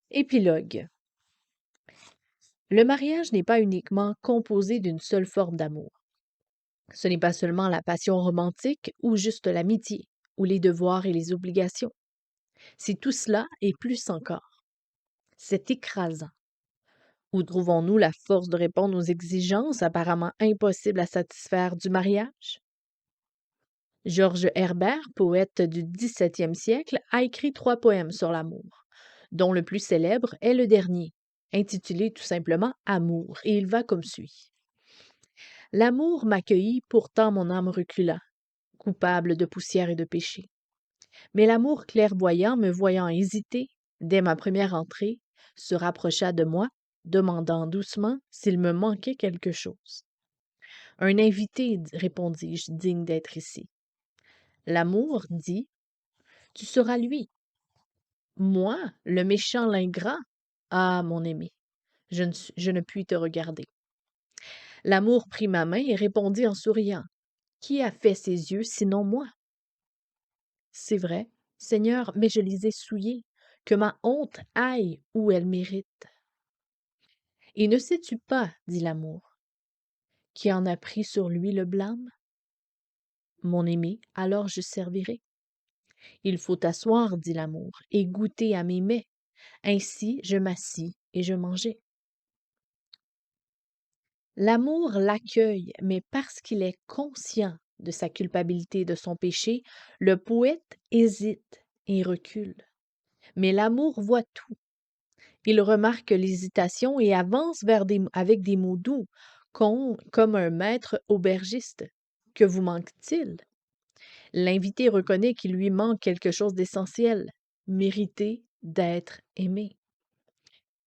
Épilogue. Le mariage n'est pas uniquement composé d'une seule forme d'amour. Ce n'est pas seulement la passion romantique ou juste l'amitié, ou les devoirs et les obligations. C'est tout cela et plus encore. C'est écrasant. Où trouvons-nous la force de répondre aux exigences apparemment impossibles à satisfaire du mariage? Georges Herbert, poète du XVIIe siècle, a écrit 3 poèmes sur l'amour, dont le plus célèbre est le dernier, intitulé tout simplement Amour, et il va comme suit. L'amour m'accueillit, pourtant mon âme recula, coupable de poussière et de péché. Mais l'amour clairvoyant, me voyant hésiter, dès ma première entrée, se rapprocha de moi, demandant doucement s'il me manquait quelque chose. Un invité, répondis-je, digne d'être ici. L'amour dit, tu seras lui. Moi, le méchant, l'ingrat? Ah, mon aimé, je ne puis te regarder. L'amour prit ma main et répondit en souriant. Qui a fait ses yeux sinon moi? C'est vrai, Seigneur, mais je les ai souillés. Que ma honte aille où elle mérite. Et ne sais-tu pas, dit l'amour, qui en a pris sur lui le blâme? Mon aimé, alors je servirai. Il faut t'asseoir, dit l'amour, et goûter à mes mets. Ainsi je m'assis et je mangeai. L'amour l'accueille, mais parce qu'il est conscient de sa culpabilité et de son péché, le poète hésite et recule. Mais l'amour voit tout. Il remarque l'hésitation et avance avec des mots doux, comme un maître aubergiste. Que vous manque-t-il? L'invité reconnaît qu'il lui manque quelque chose d'essentiel, mériter d'être aimé.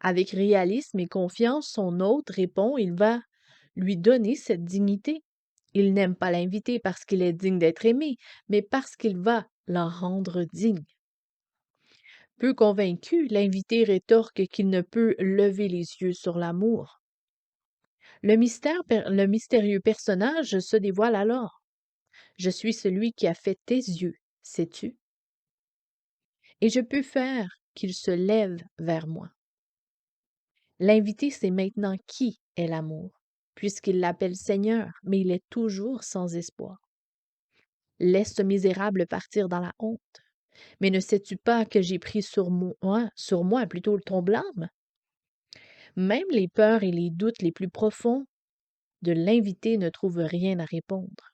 Avec réalisme et confiance, son hôte répond, il va lui donner cette dignité. Il n'aime pas l'invité parce qu'il est digne d'être aimé, mais parce qu'il va l'en rendre digne. Peu convaincu, l'invité rétorque qu'il ne peut lever les yeux sur l'amour. Le mystérieux personnage se dévoile alors. Je suis celui qui a fait tes yeux, sais-tu? Et je peux faire qu'il se lève vers moi. L'invité sait maintenant qui est l'amour, puisqu'il l'appelle Seigneur, mais il est toujours sans espoir. Laisse ce misérable partir dans la honte. Mais ne sais-tu pas que j'ai pris sur moi plutôt ton blâme? Même les peurs et les doutes les plus profonds de l'invité ne trouvent rien à répondre.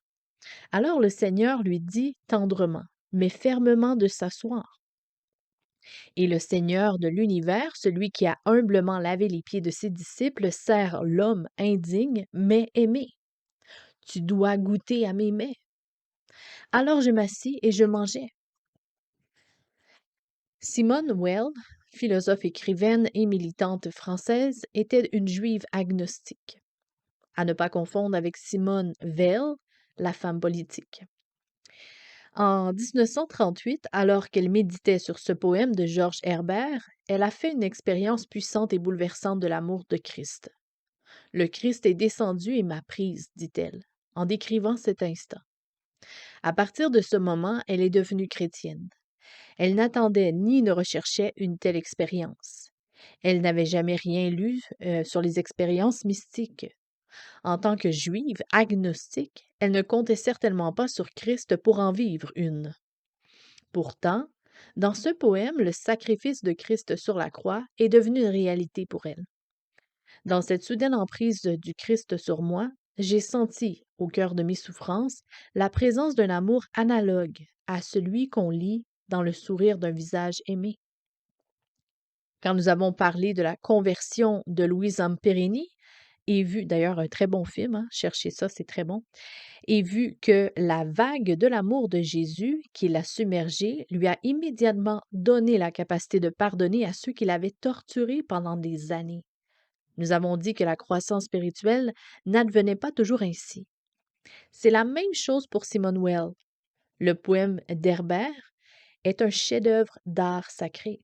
Alors le Seigneur lui dit tendrement, mais fermement de s'asseoir. Et le Seigneur de l'univers, celui qui a humblement lavé les pieds de ses disciples, sert l'homme indigne, mais aimé. Tu dois goûter à mes mets. Alors je m'assis et je mangeais. Simone Weil, philosophe écrivaine et militante française, était une juive agnostique. À ne pas confondre avec Simone Weil, la femme politique. En 1938, alors qu'elle méditait sur ce poème de Georges Herbert, elle a fait une expérience puissante et bouleversante de l'amour de Christ. Le Christ est descendu et m'a prise, dit-elle, en décrivant cet instant. À partir de ce moment, elle est devenue chrétienne. Elle n'attendait ni ne recherchait une telle expérience. Elle n'avait jamais rien lu sur les expériences mystiques. En tant que juive agnostique, elle ne comptait certainement pas sur Christ pour en vivre une. Pourtant, dans ce poème, le sacrifice de Christ sur la croix est devenu une réalité pour elle. Dans cette soudaine emprise du Christ sur moi, j'ai senti, au cœur de mes souffrances, la présence d'un amour analogue à celui qu'on lit dans le sourire d'un visage aimé. Quand nous avons parlé de la conversion de Louise Amperini, et vu d'ailleurs un très bon film, hein, cherchez ça, c'est très bon, et vu que la vague de l'amour de Jésus qui l'a submergé lui a immédiatement donné la capacité de pardonner à ceux qui l'avaient torturé pendant des années. Nous avons dit que la croissance spirituelle n'advenait pas toujours ainsi. C'est la même chose pour Simone Weil. Le poème d'Herbert est un chef-d'œuvre d'art sacré.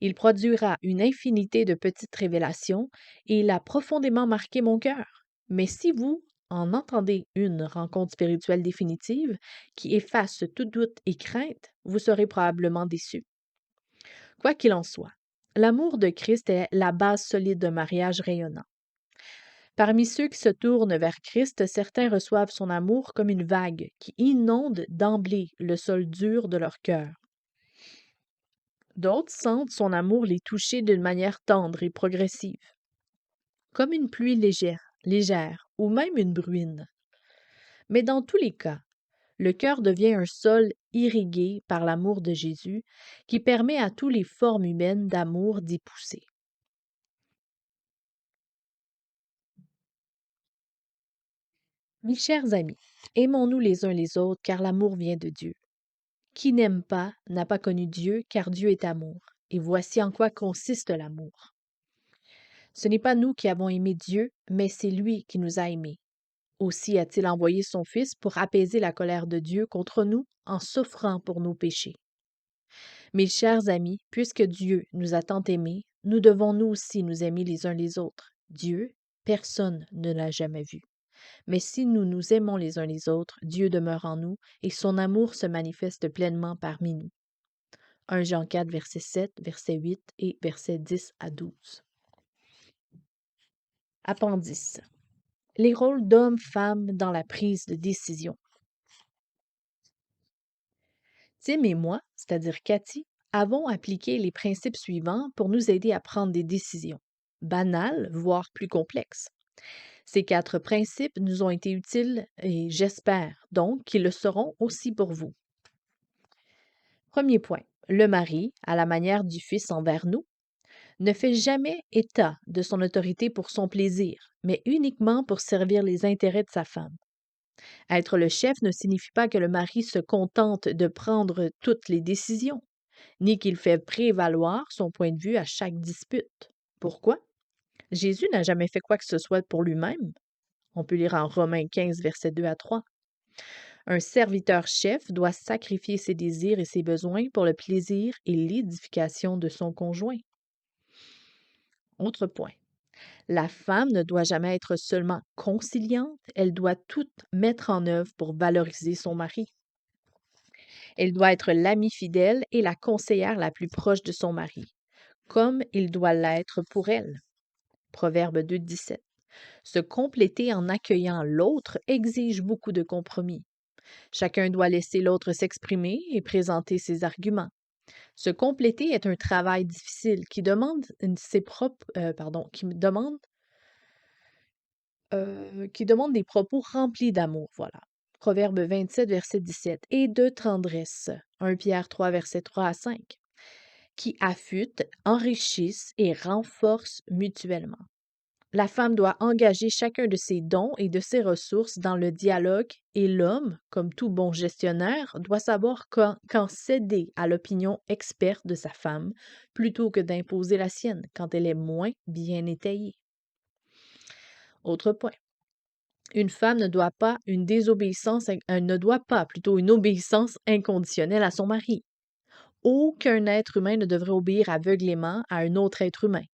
Il produira une infinité de petites révélations et il a profondément marqué mon cœur. Mais si vous en entendez une rencontre spirituelle définitive qui efface tout doute et crainte, vous serez probablement déçu. Quoi qu'il en soit, L'amour de Christ est la base solide d'un mariage rayonnant. Parmi ceux qui se tournent vers Christ, certains reçoivent son amour comme une vague qui inonde d'emblée le sol dur de leur cœur. D'autres sentent son amour les toucher d'une manière tendre et progressive, comme une pluie légère ou même une bruine. Mais dans tous les cas, le cœur devient un sol irrigué par l'amour de Jésus qui permet à toutes les formes humaines d'amour d'y pousser. Mes chers amis, aimons-nous les uns les autres car l'amour vient de Dieu. Qui n'aime pas n'a pas connu Dieu car Dieu est amour. Et voici en quoi consiste l'amour. Ce n'est pas nous qui avons aimé Dieu, mais c'est lui qui nous a aimés. Aussi a-t-il envoyé son Fils pour apaiser la colère de Dieu contre nous en souffrant pour nos péchés. Mes chers amis, puisque Dieu nous a tant aimés, nous devons nous aussi nous aimer les uns les autres. Dieu, personne ne l'a jamais vu. Mais si nous nous aimons les uns les autres, Dieu demeure en nous et son amour se manifeste pleinement parmi nous. 1 Jean 4, verset 7, verset 8 et verset 10 à 12. Appendice. Les rôles d'homme-femme dans la prise de décision. Tim et moi, c'est-à-dire Cathy, avons appliqué les principes suivants pour nous aider à prendre des décisions, banales, voire plus complexes. Ces 4 principes nous ont été utiles et j'espère donc qu'ils le seront aussi pour vous. Premier point, le mari, à la manière du Fils envers nous, ne fait jamais état de son autorité pour son plaisir, mais uniquement pour servir les intérêts de sa femme. Être le chef ne signifie pas que le mari se contente de prendre toutes les décisions, ni qu'il fait prévaloir son point de vue à chaque dispute. Pourquoi? Jésus n'a jamais fait quoi que ce soit pour lui-même. On peut lire en Romains 15, versets 2 à 3. Un serviteur chef doit sacrifier ses désirs et ses besoins pour le plaisir et l'édification de son conjoint. Autre point. La femme ne doit jamais être seulement conciliante, elle doit tout mettre en œuvre pour valoriser son mari. Elle doit être l'amie fidèle et la conseillère la plus proche de son mari, comme il doit l'être pour elle. Proverbe 2, 17. Se compléter en accueillant l'autre exige beaucoup de compromis. Chacun doit laisser l'autre s'exprimer et présenter ses arguments. Se compléter est un travail difficile qui demande qui demande des propos remplis d'amour, voilà. Proverbe 27, verset 17, et de tendresse, 1 Pierre 3, verset 3 à 5, qui affûtent, enrichissent et renforcent mutuellement. La femme doit engager chacun de ses dons et de ses ressources dans le dialogue et l'homme, comme tout bon gestionnaire, doit savoir quand céder à l'opinion experte de sa femme plutôt que d'imposer la sienne quand elle est moins bien étayée. Autre point. Une femme ne doit pas plutôt une obéissance inconditionnelle à son mari. Aucun être humain ne devrait obéir aveuglément à un autre être humain.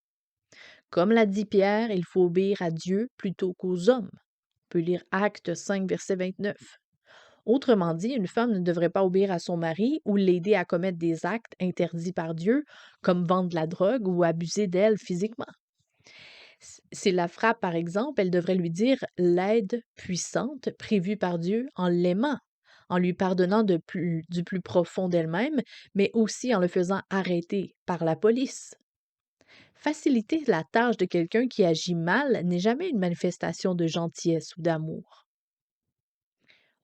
Comme l'a dit Pierre, il faut obéir à Dieu plutôt qu'aux hommes. On peut lire Actes 5, verset 29. Autrement dit, une femme ne devrait pas obéir à son mari ou l'aider à commettre des actes interdits par Dieu, comme vendre de la drogue ou abuser d'elle physiquement. S'il la frappe, par exemple, elle devrait lui dire l'aide puissante prévue par Dieu en l'aimant, en lui pardonnant du plus profond d'elle-même, mais aussi en le faisant arrêter par la police. Faciliter la tâche de quelqu'un qui agit mal n'est jamais une manifestation de gentillesse ou d'amour.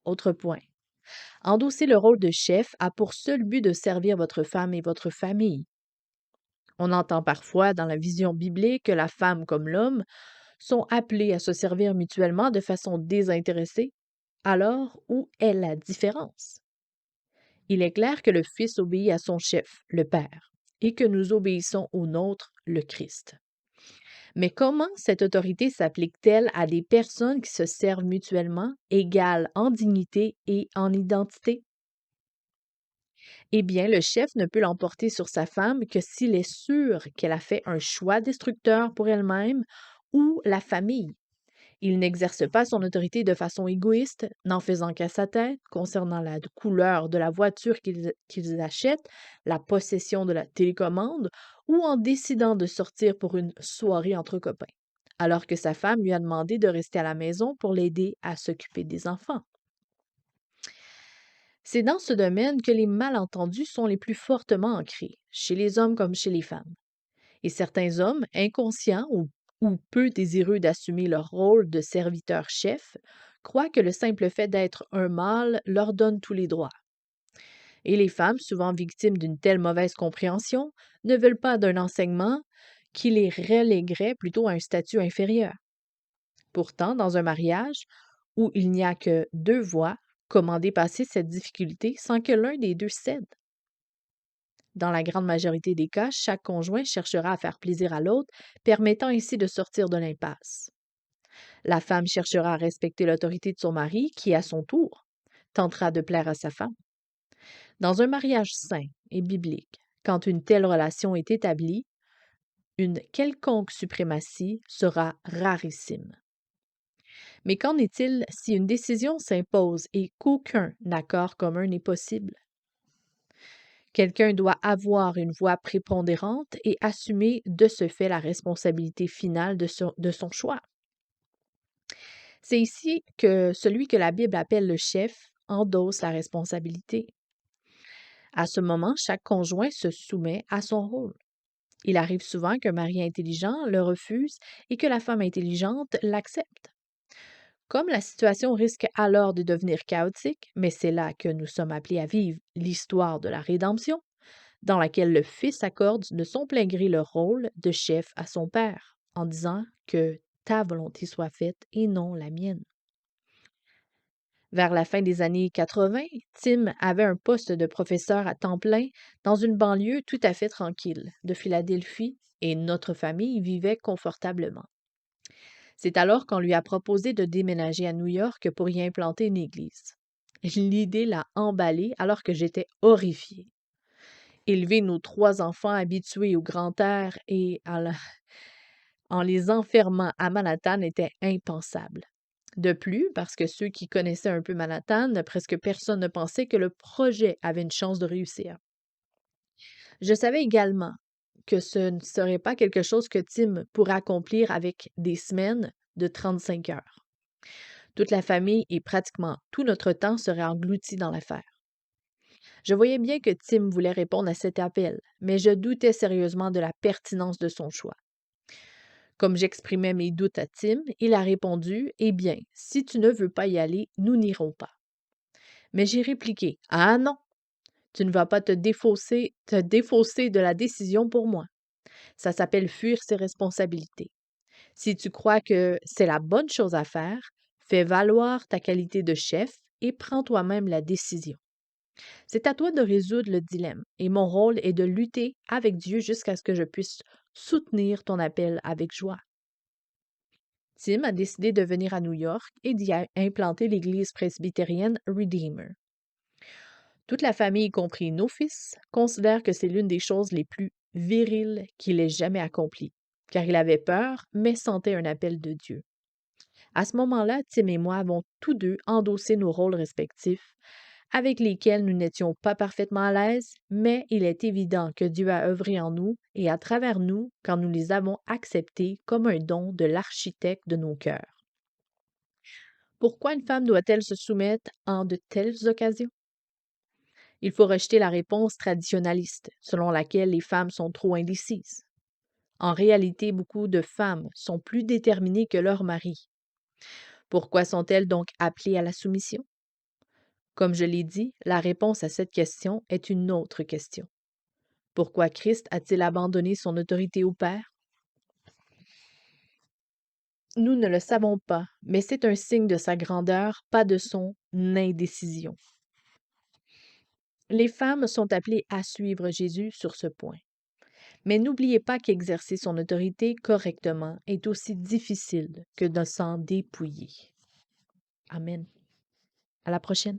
Autre point. Endosser le rôle de chef a pour seul but de servir votre femme et votre famille. On entend parfois dans la vision biblique que la femme comme l'homme sont appelés à se servir mutuellement de façon désintéressée, alors où est la différence? Il est clair que le Fils obéit à son chef, le Père, et que nous obéissons au nôtre, le Christ. Mais comment cette autorité s'applique-t-elle à des personnes qui se servent mutuellement, égales en dignité et en identité? Eh bien, le chef ne peut l'emporter sur sa femme que s'il est sûr qu'elle a fait un choix destructeur pour elle-même ou la famille. Il n'exerce pas son autorité de façon égoïste, n'en faisant qu'à sa tête, concernant la couleur de la voiture qu'ils achètent, la possession de la télécommande ou en décidant de sortir pour une soirée entre copains, alors que sa femme lui a demandé de rester à la maison pour l'aider à s'occuper des enfants. C'est dans ce domaine que les malentendus sont les plus fortement ancrés, chez les hommes comme chez les femmes. Et certains hommes, inconscients ou peu désireux d'assumer leur rôle de serviteur-chef, croient que le simple fait d'être un mâle leur donne tous les droits. Et les femmes, souvent victimes d'une telle mauvaise compréhension, ne veulent pas d'un enseignement qui les reléguerait plutôt à un statut inférieur. Pourtant, dans un mariage où il n'y a que deux voix, comment dépasser cette difficulté sans que l'un des deux cède? Dans la grande majorité des cas, chaque conjoint cherchera à faire plaisir à l'autre, permettant ainsi de sortir de l'impasse. La femme cherchera à respecter l'autorité de son mari, qui, à son tour, tentera de plaire à sa femme. Dans un mariage sain et biblique, quand une telle relation est établie, une quelconque suprématie sera rarissime. Mais qu'en est-il si une décision s'impose et qu'aucun accord commun n'est possible? Quelqu'un doit avoir une voix prépondérante et assumer de ce fait la responsabilité finale de son choix. C'est ici que celui que la Bible appelle le chef endosse la responsabilité. À ce moment, chaque conjoint se soumet à son rôle. Il arrive souvent qu'un mari intelligent le refuse et que la femme intelligente l'accepte. Comme la situation risque alors de devenir chaotique, mais c'est là que nous sommes appelés à vivre l'histoire de la rédemption, dans laquelle le fils accorde de son plein gré le rôle de chef à son père, en disant que ta volonté soit faite et non la mienne. Vers la fin des années 80, Tim avait un poste de professeur à temps plein dans une banlieue tout à fait tranquille de Philadelphie et notre famille vivait confortablement. C'est alors qu'on lui a proposé de déménager à New York pour y implanter une église. L'idée l'a emballé alors que j'étais horrifiée. Élever nos 3 enfants habitués au grand air en les enfermant à Manhattan était impensable. De plus, parce que ceux qui connaissaient un peu Manhattan, presque personne ne pensait que le projet avait une chance de réussir. Je savais également que ce ne serait pas quelque chose que Tim pourrait accomplir avec des semaines de 35 heures. Toute la famille et pratiquement tout notre temps seraient engloutis dans l'affaire. Je voyais bien que Tim voulait répondre à cet appel, mais je doutais sérieusement de la pertinence de son choix. Comme j'exprimais mes doutes à Tim, il a répondu: Eh bien, si tu ne veux pas y aller, nous n'irons pas. Mais j'ai répliqué: Ah non, tu ne vas pas te défausser de la décision pour moi. Ça s'appelle fuir ses responsabilités. Si tu crois que c'est la bonne chose à faire, fais valoir ta qualité de chef et prends toi-même la décision. C'est à toi de résoudre le dilemme, et mon rôle est de lutter avec Dieu jusqu'à ce que je puisse soutenir ton appel avec joie. Tim a décidé de venir à New York et d'y implanter l'église presbytérienne Redeemer. Toute la famille, y compris nos fils, considère que c'est l'une des choses les plus viriles qu'il ait jamais accomplies, car il avait peur, mais sentait un appel de Dieu. À ce moment-là, Tim et moi avons tous deux endossé nos rôles respectifs, avec lesquels nous n'étions pas parfaitement à l'aise, mais il est évident que Dieu a œuvré en nous et à travers nous quand nous les avons acceptés comme un don de l'architecte de nos cœurs. Pourquoi une femme doit-elle se soumettre en de telles occasions? Il faut rejeter la réponse traditionnaliste, selon laquelle les femmes sont trop indécises. En réalité, beaucoup de femmes sont plus déterminées que leur mari. Pourquoi sont-elles donc appelées à la soumission? Comme je l'ai dit, la réponse à cette question est une autre question. Pourquoi Christ a-t-il abandonné son autorité au Père? Nous ne le savons pas, mais c'est un signe de sa grandeur, pas de son indécision. Les femmes sont appelées à suivre Jésus sur ce point. Mais n'oubliez pas qu'exercer son autorité correctement est aussi difficile que de s'en dépouiller. Amen. À la prochaine.